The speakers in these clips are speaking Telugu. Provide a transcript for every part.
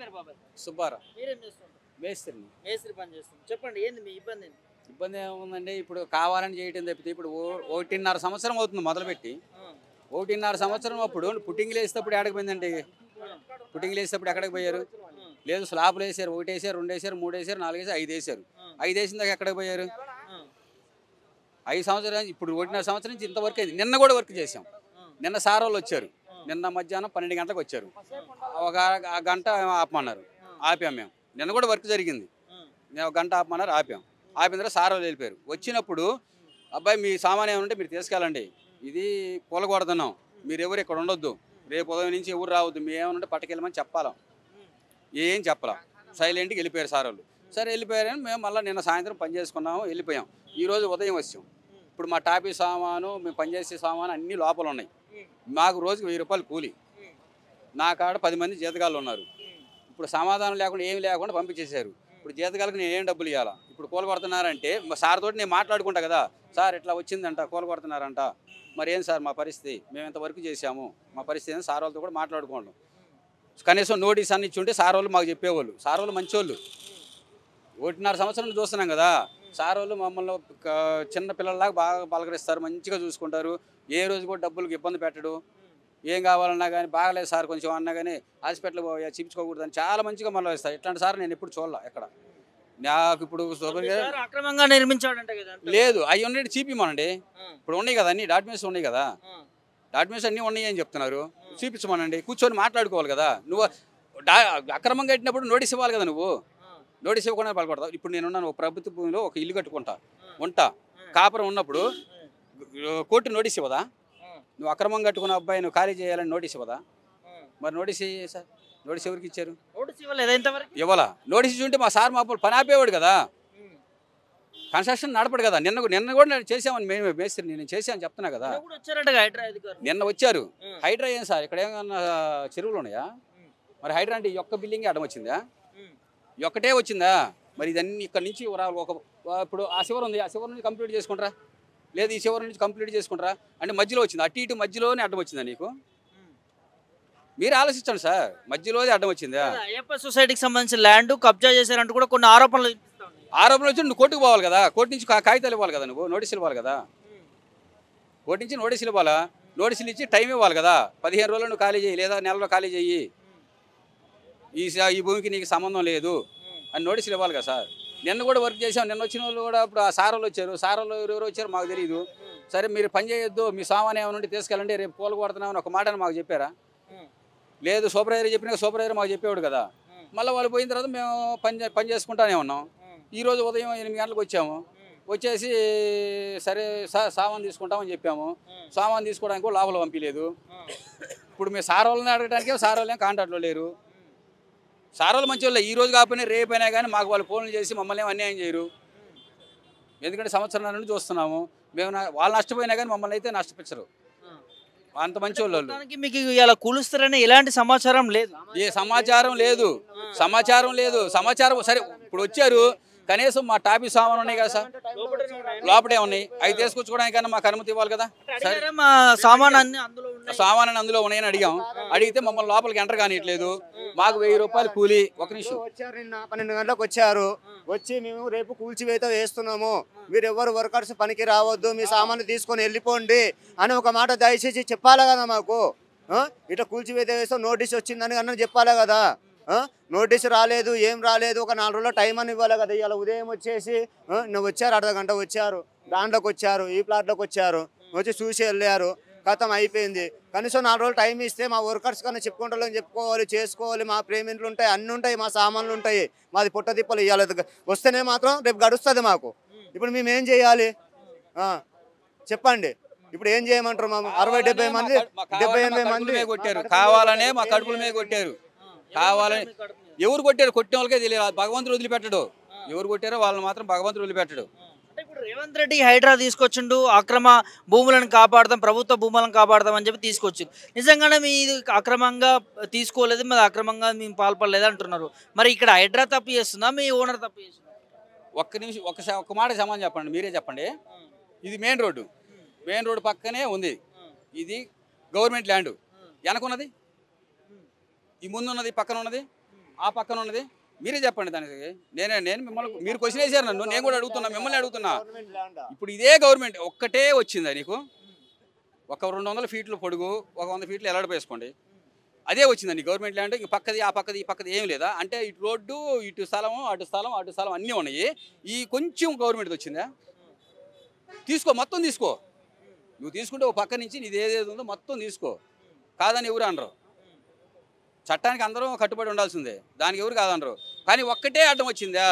పేరు బాబాయ్? సుబ్బారావు. మీరేం చేస్తుంటారు? మేస్త్రిని. మేస్త్రి పని చేస్తుంది. చెప్పండి ఏంది మీ ఇబ్బంది ఏంది? ఇబ్బంది ఏముందండి, ఇప్పుడు కావాలని చేయటం తప్పితే ఇప్పుడు 1.5 సంవత్సరం అవుతుంది మొదలుపెట్టి. 1.5 సంవత్సరం అప్పుడు పుట్టింగ్లు వేసేటప్పుడు ఎక్కడికి పోయిందండి? పుట్టింగ్లు వేసేటప్పుడు ఎక్కడికి పోయారు? లేదు, స్లాబ్లు వేసారు, 1 వేసారు, 2 వేసారు, 3 వేసారు, 4 వేసారు, 5 వేసారు. 5 వేసిన దాకా ఎక్కడికి పోయారు? 5 సంవత్సరాలు ఇప్పుడు 1.5 సంవత్సరం నుంచి ఇంతవరకు అయింది. నిన్న కూడా వర్క్ చేసాం. నిన్న సార్ వాళ్ళు వచ్చారు. నిన్న మధ్యాహ్నం 12 గంటలకు వచ్చారు. ఒక గంట ఆపమన్నారు, ఆపాం మేము. నిన్న కూడా వర్క్ జరిగింది. నేను ఒక గంట ఆపమన్నారు, ఆపాం. ఆపిన తర్వాత సార్ వాళ్ళు వెళ్ళిపోయారు. వచ్చినప్పుడు అబ్బాయి మీ సామాన్ ఏమైనా ఉంటే మీరు తీసుకెళ్ళండి, ఇది కూలగొడుతున్నాం, మీరు ఎవరు ఇక్కడ ఉండొద్దు, రేపు ఉదయం నుంచి ఎవరు రావద్దు, మీ ఏమైనా ఉంటే పట్టుకెళ్ళమని చెప్పాలా. ఏం చెప్పాలా, సైలెంట్గా వెళ్ళిపోయారు సార్ వాళ్ళు. సరే వెళ్ళిపోయారని మేము మళ్ళీ నిన్న సాయంత్రం పని చేసుకున్నాము, వెళ్ళిపోయాం. ఈరోజు ఉదయం వచ్చాం. ఇప్పుడు మా టాపీ సామాను, మేము పనిచేసే సామాను అన్నీ లోపల ఉన్నాయి. మాకు రోజుకి 1000 రూపాయలు కూలి. నా కాడ 10 మంది జీతగాళ్ళు ఉన్నారు. ఇప్పుడు సమాధానం లేకుండా ఏమి లేకుండా పంపించేశారు. ఇప్పుడు జీతగాళ్ళకి నేను ఏం డబ్బులు ఇవ్వాలా? ఇప్పుడు కూల కొడుతున్నారంటే మా సార్ తోటి నేను మాట్లాడుకుంటా కదా, సార్ ఇట్లా వచ్చిందంట, కూల కొడుతున్నారంట, మరి ఏం సార్ మా పరిస్థితి, మేము ఇంత వర్క్ చేసాము, మా పరిస్థితి అని సార్ వాళ్ళతో కూడా మాట్లాడుకోండి. కనీసం నోటీస్ అన్ని ఇచ్చి ఉంటే సార్ వాళ్ళు మాకు చెప్పేవాళ్ళు. సార్ వాళ్ళు మంచోళ్ళు. 1.5 సంవత్సరం చూస్తున్నాం కదా, సార్ వాళ్ళు మమ్మల్ని చిన్న పిల్లల్లాగా బాగా పలకరిస్తారు, మంచిగా చూసుకుంటారు. ఏ రోజు కూడా డబ్బులకు ఇబ్బంది పెట్టడు. ఏం కావాలన్నా కానీ బాగలేదు సార్ కొంచెం అన్నా కానీ హాస్పిటల్ చూపించుకోకూడదు అని చాలా మంచిగా మళ్ళీ ఇస్తారు. ఇట్లాంటి సార్ నేను ఎప్పుడు చూడాల ఎక్కడ. నాకు ఇప్పుడు అక్రమంగా నిర్మించాడంట కదా? లేదు, అవి ఉన్నాయి చూపిమనండి. ఇప్పుడు ఉన్నాయి కదా, అన్ని డాక్యుమెంట్స్ ఉన్నాయి కదా, డాక్యుమెంట్స్ అన్నీ ఉన్నాయి అని చెప్తున్నారు. చూపించమనండి, కూర్చొని మాట్లాడుకోవాలి కదా. నువ్వు అక్రమంగా కట్టినప్పుడు నోటీస్ ఇవ్వాలి కదా. నువ్వు నోటీస్ ఇవ్వకుండా పలకొడతావు. ఇప్పుడు నేనున్నాను, ఒక ప్రభుత్వ భూమిలో ఒక ఇల్లు కట్టుకుంటా ఉంటా, కాపురం ఉన్నప్పుడు కోర్టు నోటీస్ ఇవ్వదా? నువ్వు అక్రమం కట్టుకున్న అబ్బాయి నువ్వు ఖాళీ చేయాలని నోటీస్ ఇవ్వదా? మరి నోటీస్ సార్, నోటీస్ ఎవరికి ఇచ్చారు? ఇవ్వాలా? నోటీస్ ఇచ్చి ఉంటే మా సార్ మా పని ఆపేవాడు కదా, కన్స్ట్రక్షన్ నడపడు కదా. నిన్న కూడా చేసామని మేము మేస్త్రి నేను చేసామని చెప్తున్నా కదా. నిన్న వచ్చారు. హైడ్రా ఏం సార్, ఇక్కడ ఏమన్నా చెరువులు ఉన్నాయా? మరి హైడ్రా అంటే ఈ ఒక్క బిల్డింగ్ అడ్డం వచ్చిందా? ఈ ఒక్కటే వచ్చిందా? మరి ఇదన్నీ ఇక్కడ నుంచి ఇప్పుడు ఆ శివరం ఉంది, ఆ శివరం నుంచి కంప్లీట్ చేసుకుంటారా? లేదు, ఈ శివరం నుంచి కంప్లీట్ చేసుకుంటారా? అంటే మధ్యలో వచ్చింది, అటు ఇటు మధ్యలోనే అడ్డం వచ్చిందా నీకు? మీరు ఆలోచించండి సార్, మధ్యలోనే అడ్డం వచ్చిందా? అయ్యప్ప సొసైటీకి సంబంధించిన ల్యాండ్ కబ్జా చేశారంటూ కూడా కొన్ని ఆరోపణలు వచ్చి నువ్వు కోర్టుకు పోవాలి కదా. కోర్టు నుంచి కాగితాలు ఇవ్వాలి కదా, నువ్వు నోటీసులు ఇవ్వాలి కదా. కోర్టు నుంచి నోటీసులు ఇవ్వాలా? నోటీసులు ఇచ్చి టైం ఇవ్వాలి కదా. 15 రోజులు నువ్వు ఖాళీ చేయి, లేదా నెలలో ఖాళీ చేయి, ఈ భూమికి నీకు సంబంధం లేదు అని నోటీసులు ఇవ్వాలి కదా సార్. నిన్న కూడా వర్క్ చేసాం. నిన్న వచ్చిన వాళ్ళు కూడా ఇప్పుడు ఆ సార్ వాళ్ళు వచ్చారు. సార్ వాళ్ళు ఎవరెవరు వచ్చారు మాకు తెలియదు. సరే మీరు పని చేయొద్దు, మీ సామాన్ ఏమైనా ఉంటే తీసుకెళ్ళండి, రేపు పూల కొడుతున్నామని ఒక మాట మాకు చెప్పారా? లేదు, సూపర్వైజర్ చెప్పినా సూపర్వైజర్ మాకు చెప్పేవాడు కదా. మళ్ళీ వాళ్ళు పోయిన తర్వాత మేము పని చేసుకుంటానే ఉన్నాం. ఈరోజు ఉదయం 8 గంటలకు వచ్చాము. వచ్చేసి సరే సామాన్ తీసుకుంటామని చెప్పాము. సామాన్ తీసుకోవడానికి కూడా లోపల పంపించలేదు. ఇప్పుడు మేము సార్ వాళ్ళని అడగడానికి సార్ వాళ్ళేం కాంటాక్ట్లో లేరు. సార్ వాళ్ళు మంచి వాళ్ళే, ఈ రోజు కాకపోయినా రేపైనా కానీ మాకు వాళ్ళు ఫోన్లు చేసి మమ్మల్ని అన్యాయం చేయరు. ఎందుకంటే సంవత్సరం నుండి చూస్తున్నాము మేము. వాళ్ళు నష్టపోయినా కానీ మమ్మల్ని అయితే నష్టపించరు, అంత మంచి వాళ్ళు. మీకు ఇలా కూలుస్తారని ఎలాంటి సమాచారం లేదు? ఏ సమాచారం లేదు, సమాచారం సరే ఇప్పుడు వచ్చారు. కనీసం మా టాపీ సామాన్ ఉన్నాయి కదా సార్, లోపడే ఉన్నాయి, అవి తీసుకొచ్చుకోవడానికైనా మాకు అనుమతి ఇవ్వాలి కదా. సామాన్ అందులో ఉన్నాయని అడిగాం. అడిగితే మమ్మల్ని లోపలికి ఎంటర్ కానియట్లేదు. మాకు 1000 రూపాయలు కూలి. ఒక నిమిషం వచ్చారు, నిన్న 12 గంటలకు వచ్చారు. వచ్చి మేము రేపు కూల్చివేత వేస్తున్నాము, మీరు ఎవరు వర్కర్స్ పనికి రావద్దు, మీ సామాన్లు తీసుకొని వెళ్ళిపోండి అని ఒక మాట దయచేసి చెప్పాలి కదా మాకు. ఇట్లా కూల్చివేత వేస్తాం, నోటీస్ వచ్చిందని అన్న చెప్పాలి కదా. నోటీసు రాలేదు, ఏం రాలేదు, ఒక 4 రోజుల టైం అని ఇవ్వాలి కదా. ఇలా ఉదయం వచ్చేసి నువ్వు వచ్చారు, అర్ధ గంట వచ్చారు, దాంట్లోకి వచ్చారు, ఈ ప్లాట్లోకి వచ్చారు, వచ్చి చూసి వెళ్ళారు, ఖతం అయిపోయింది. కనీసం 4 రోజులు టైం ఇస్తే మా వర్కర్స్ కన్నా చెప్పుకుంటారని చెప్పుకోవాలి, చేసుకోవాలి. మా పేమెంట్లు ఉంటాయి, అన్నీ ఉంటాయి, మా సామాన్లు ఉంటాయి, మాది పుట్ట తిప్పలు ఇవ్వాలి. వస్తేనే మాత్రం రేపు గడుస్తుంది మాకు. ఇప్పుడు మేము ఏం చేయాలి చెప్పండి? ఇప్పుడు ఏం చేయమంటారు? మా 60-70 మంది 70-80 మంది కొట్టారు, కావాలనే మా కడుపుల మీద కొట్టారు. కావాలని ఎవరు కొట్టారు? కొట్టిన వాళ్ళకే తెలియదు. భగవంతుడు వదిలిపెట్టడు. ఎవరు కొట్టారో వాళ్ళని మాత్రం భగవంతుడు వదిలిపెట్టడు. ఇప్పుడు రేవంత్ రెడ్డి హైడ్రా తీసుకొచ్చిండు, అక్రమ భూములను కాపాడదాం, ప్రభుత్వ భూములను కాపాడదాం అని చెప్పి తీసుకొచ్చిండు. నిజంగానే మీరు అక్రమంగా తీసుకోలేదు, మరి అక్రమంగా మేము పాల్పడలేదు అంటున్నారు. మరి ఇక్కడ హైడ్రా తప్పు చేస్తుందా, మీ ఓనర్ తప్పు చేస్తుందా? ఒక్క నిమిషం, ఒక్క మాట సమాధానం చెప్పండి, మీరే చెప్పండి. ఇది మెయిన్ రోడ్డు పక్కనే ఉంది. ఇది గవర్నమెంట్ ల్యాండ్. వెనకున్నది, ఈ ముందున్నది, పక్కన ఉన్నది ఆ పక్కన ఉన్నది మీరే చెప్పండి దానికి. నేను మిమ్మల్ని మీరు క్వశ్చన్ వేసారు నన్ను, నేను కూడా అడుగుతున్నా, మిమ్మల్ని అడుగుతున్నా. ఇప్పుడు ఇదే గవర్నమెంట్ ఒక్కటే వచ్చిందా నీకు? ఒక 200 ఫీట్లు పొడుగు, ఒక 100 ఫీట్లు ఎలాడ వేసుకోండి, అదే వచ్చిందండి గవర్నమెంట్ ల్యాండ్. ఇంక పక్కది ఆ పక్కది ఈ పక్కది ఏం లేదా? అంటే ఇటు రోడ్డు, ఇటు స్థలం, అటు స్థలం, అటు స్థలం అన్నీ ఉన్నాయి. ఈ కొంచెం గవర్నమెంట్ది వచ్చిందా? తీసుకో, మొత్తం తీసుకో. నువ్వు తీసుకుంటే ఒక పక్క నుంచి నీది ఏదేది ఉందో మొత్తం తీసుకో, కాదని ఎవరు అనరు. చట్టానికి అందరూ కట్టుబడి ఉండాల్సిందే, దానికి ఎవరు కాదనరు. కానీ ఒక్కటే అడ్డం వచ్చిందా?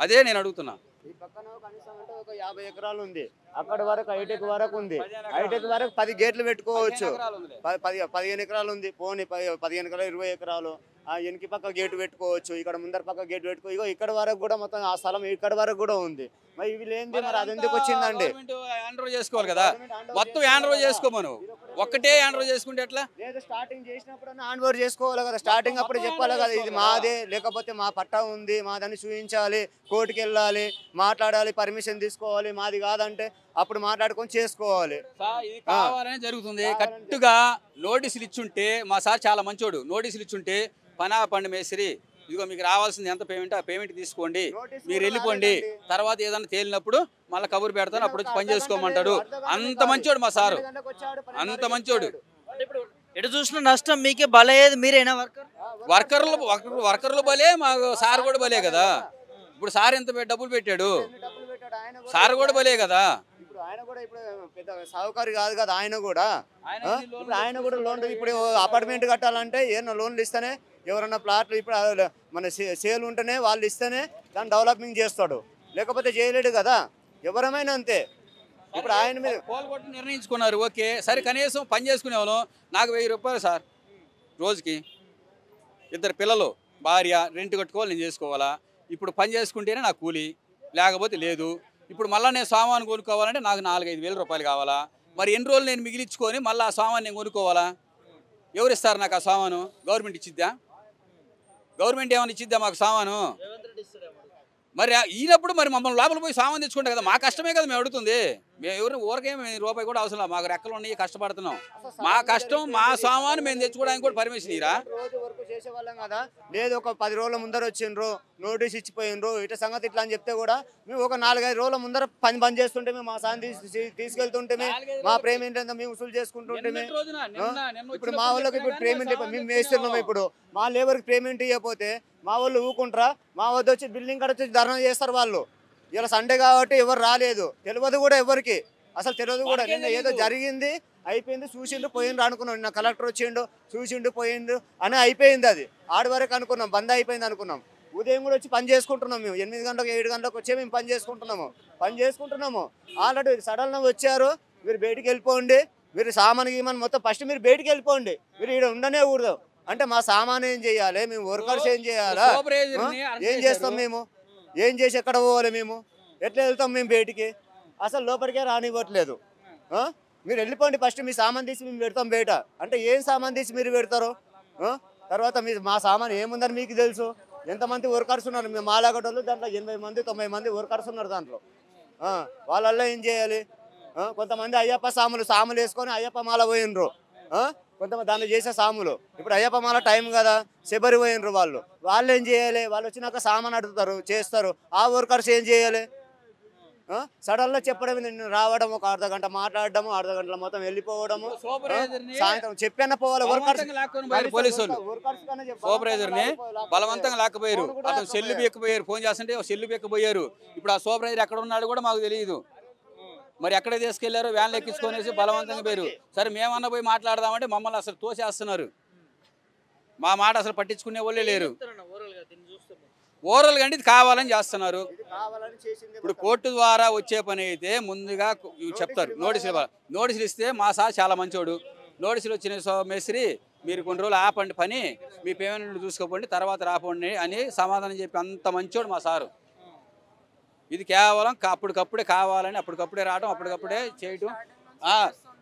అదే నేను అడుగుతున్నా. ఈ పక్కన కనీసం అంటే ఒక 50 ఎకరాలు ఉంది, అక్కడ వరకు హైటెక్ వరకు ఉంది. హైటెక్ వరకు 10 గేట్లు పెట్టుకోవచ్చు. 15 ఎకరాలు ఉంది, పోనీ 15 ఎకరాలు 20 ఎకరాలు. ఆ వెనక పక్క గేటు పెట్టుకోవచ్చు, ఇక్కడ ముందర పక్క గేటు పెట్టుకో. ఇగో ఇక్కడ వరకు కూడా మొత్తం ఆ స్థలం ఇక్కడ వరకు కూడా ఉంది. మరి ఇవి లేనిది మరి అది ఎందుకు వచ్చిందండి? హ్యాండ్ ఓవర్ చేసుకోవాలి కదా, మొత్తం హ్యాండ్ ఓవర్ చేసుకోమను. ఒక్కటే హ్యాండ్ ఓవర్ చేసుకుంటే ఎట్లా? లేదు, స్టార్టింగ్ చేసినప్పుడు హ్యాండ్ ఓవర్ చేసుకోవాలి కదా. స్టార్టింగ్ అప్పుడు చెప్పాలి కదా, ఇది మాదే, లేకపోతే మా పట్టా ఉంది, మాదని చూపించాలి, కోర్టుకి వెళ్ళాలి, మాట్లాడాలి, పర్మిషన్ తీసుకోవాలి. మాది కాదంటే అప్పుడు మాట్లాడుకొని చేసుకోవాలి. ఇది కావాలని జరుగుతుంది. కరెక్ట్గా నోటీసులు ఇచ్చుంటే, మా సార్ చాలా మంచోడు, నోటీసులు ఇచ్చుంటే పండు మేస్త్రి ఇదిగో మీకు రావాల్సింది ఎంత పేమెంట్, ఆ పేమెంట్ తీసుకోండి, మీరు వెళ్ళిపోండి, తర్వాత ఏదైనా తేలినప్పుడు మళ్ళీ కబురు పెడతాను, అప్పుడు వచ్చి పని చేసుకోమంటాడు. అంత మంచోడు మా సారు, అంత మంచోడు. ఎటు చూసిన నష్టం మీకే బలయ్యేది మీరేనా? వర్కర్లు బలే, మా సార్ కూడా బలే కదా. ఇప్పుడు సార్ ఎంత డబ్బులు పెట్టాడు, సార్ కూడా బలే కదా. ఆయన కూడా ఇప్పుడు పెద్ద సహకారి కాదు కదా, ఆయన కూడా ఆయన కూడా లోన్లు, ఇప్పుడు అపార్ట్మెంట్ కట్టాలంటే ఏమన్నా లోన్లు ఇస్తేనే, ఎవరన్నా ప్లాట్లు ఇప్పుడు మన సేల్ ఉంటేనే వాళ్ళు ఇస్తేనే దాన్ని డెవలపింగ్ చేస్తాడు, లేకపోతే చేయలేడు కదా. ఎవరమైనా అంతే. ఇప్పుడు ఆయన మీద కోల్గొట్టు నిర్ణయించుకున్నారు, ఓకే సరే, కనీసం పని చేసుకునే వాళ్ళం. నాకు 1000 రూపాయలు సార్ రోజుకి, 2 పిల్లలు, భార్య, రెంట్ కట్టుకోవాలి, నేను చేసుకోవాలా. ఇప్పుడు పని చేసుకుంటేనే నాకు కూలి, లేకపోతే లేదు. ఇప్పుడు మళ్ళీ నేను సామాను కొనుక్కోవాలంటే నాకు 4-5 వేల రూపాయలు కావాలా. మరి ఎన్ని రోజులు నేను మిగిలించుకొని మళ్ళీ ఆ సామాను నేను కొనుక్కోవాలా? ఎవరు ఇస్తారు నాకు ఆ సామాను? గవర్నమెంట్ ఇచ్చిద్దా? గవర్నమెంట్ ఏమైనా ఇచ్చిద్దా మాకు సామాను? మరి ఈనప్పుడు మరి మమ్మల్ని లోపల పోయి సామాన్ తెచ్చుకుంటాం కదా, మా కష్టమే కదా మేము అడుగుతుంది. మేము ఎవరిని ఊరకేమి రూపాయి కూడా అవసరం, మాకు రెక్కలు ఉన్నాయి, కష్టపడుతున్నాం. మా కష్టం, మా సామాను మేము తెచ్చుకోవడానికి కూడా పర్మిషన్ ఇరా. రోజు వరకు చేసేవాళ్ళం కదా. లేదు, ఒక 10 రోజుల ముందర వచ్చిండ్రు, నోటీస్ ఇచ్చిపోయినరు, ఇట్లా సంగతి ఇట్లా అని చెప్తే కూడా మేము ఒక 4-5 రోజుల ముందర పని చేస్తుంటే, మా సాయం తీసుకెళ్తుంటే, మా పేమెంట్ అంతా మేము వసూలు చేసుకుంటుంటే. ఇప్పుడు మా వాళ్ళకి ఇప్పుడు పేమెంట్ మేము వేస్తున్నాం. ఇప్పుడు మా లేబర్కి పేమెంట్ ఇవ్వకపోతే మా వాళ్ళు ఊకుంటారా? మా వద్ద వచ్చి బిల్డింగ్ కాడ వచ్చి ధర్నా చేస్తారు వాళ్ళు. ఇలా సండే కాబట్టి ఎవరు రాలేదు, తెలియదు కూడా ఎవరికి, అసలు తెలియదు కూడా. నిన్న ఏదో జరిగింది, అయిపోయింది, చూసిండు పోయిండ్రు అనుకున్నాం. నిన్న కలెక్టర్ వచ్చిండు, చూసిండు పోయిండు అని అయిపోయింది. అది ఆడి వరకు అనుకున్నాం, బంద్ అయిపోయింది అనుకున్నాం. ఉదయం కూడా వచ్చి పని చేసుకుంటున్నాం మేము. 8 గంటలకు 7 గంటలకు వచ్చే మేము పని చేసుకుంటున్నాము. ఆల్రెడీ సడన్గా వచ్చారు, మీరు బయటికి వెళ్ళిపోండి, మీరు సామాన్ గీమాన్ మొత్తం ఫస్ట్ మీరు బయటికి వెళ్ళిపోండి, మీరు ఇక్కడ ఉండనే కూడదు అంటే మా సామాన్ ఏం చేయాలి? మేము వర్కర్స్ ఏం చేయాలా? ఏం చేస్తాం మేము? ఏం చేసి ఎక్కడ పోవాలి మేము? ఎట్లా వెళ్తాం మేము బయటికి? అసలు లోపలికే రానివ్వట్లేదు. మీరు వెళ్ళిపోండి, ఫస్ట్ మీ సామాన్ తీసి మేము పెడతాం బయట అంటే. ఏం సామాన్ తీసి మీరు పెడతారు? తర్వాత మా సామాన్ ఏముందని మీకు తెలుసు. ఎంతమంది వర్కర్స్ ఉన్నారు మేము మాలాగడ్డలు, దాంట్లో 80 మంది 90 మంది వర్కర్స్ ఉన్నారు దాంట్లో. వాళ్ళల్లో ఏం చేయాలి? కొంతమంది అయ్యప్ప సాములు వేసుకొని అయ్యప్ప మాల పోయినరు, కొంతమంది దాన్ని చేసే సాములు. ఇప్పుడు అయ్యప్ప మాల టైం కదా, శబరి పోయినరు వాళ్ళు ఏం చేయాలి? వాళ్ళు వచ్చినాక సామాన్ అడుగుతారు, చేస్తారు. ఆ వర్కర్స్ ఏం చేయాలి? సడన్గా చెప్పడం, నేను రావడం, ఒక అర్ధ గంట మాట్లాడము, అర్ధ గంటల మొత్తం వెళ్ళిపోవడము, సాయంత్రం చెప్పినా పోవాలి. సూపర్వైజర్ని బలవంతంగా లేకపోయారు, అతను సెల్లు బెక్కిపోయారు, ఫోన్ చేస్తుంటే సెల్లు బెక్కిపోయారు. ఇప్పుడు ఆ సూపర్వైజర్ ఎక్కడ ఉన్నాడు కూడా మాకు తెలియదు. మరి ఎక్కడ తీసుకెళ్లారు? వ్యాన్లు ఎక్కించుకొనేసి బలవంతంగా పోయారు. సరే మేమన్నా పోయి మాట్లాడదామంటే మమ్మల్ని అసలు తోసేస్తున్నారు. మా మాట అసలు పట్టించుకునే వాళ్ళే లేరు. ఓవరాల్గా అంటే ఇది కావాలని చేస్తున్నారు. ఇప్పుడు కోర్టు ద్వారా వచ్చే పని అయితే ముందుగా చెప్తారు, నోటీసులు ఇస్తే మా సార్ చాలా మంచోడు. నోటీసులు వచ్చిన మేస్త్రి మీరు కొన్ని రోజులు ఆపండి పని, మీ పేమెంట్ చూసుకోపోండి, తర్వాత రాపండి అని సమాధానం చెప్పి అంత మంచోడు మా సారు. ఇది కేవలం అప్పటికప్పుడే కావాలని, అప్పటికప్పుడే రావడం, అప్పటికప్పుడే చేయటం.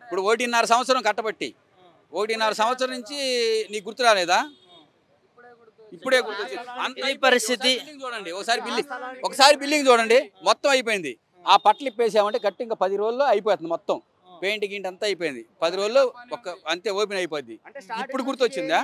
ఇప్పుడు 1.5 సంవత్సరం కట్టబట్టి, 1.5 సంవత్సరం నుంచి నీకు గుర్తు రాలేదా? ఇప్పుడే గుర్తొచ్చింది. పరిస్థితి చూడండి, ఒకసారి బిల్డింగ్ చూడండి, మొత్తం అయిపోయింది. ఆ పట్లు ఇప్పేసామంటే గట్టి ఇంకా 10 రోజుల్లో అయిపోతుంది. మొత్తం పెయింట్ గింట్ అంతా అయిపోయింది. 10 రోజుల్లో అంతే ఓపెన్ అయిపోద్ది. ఇప్పుడు గుర్తొచ్చిందా?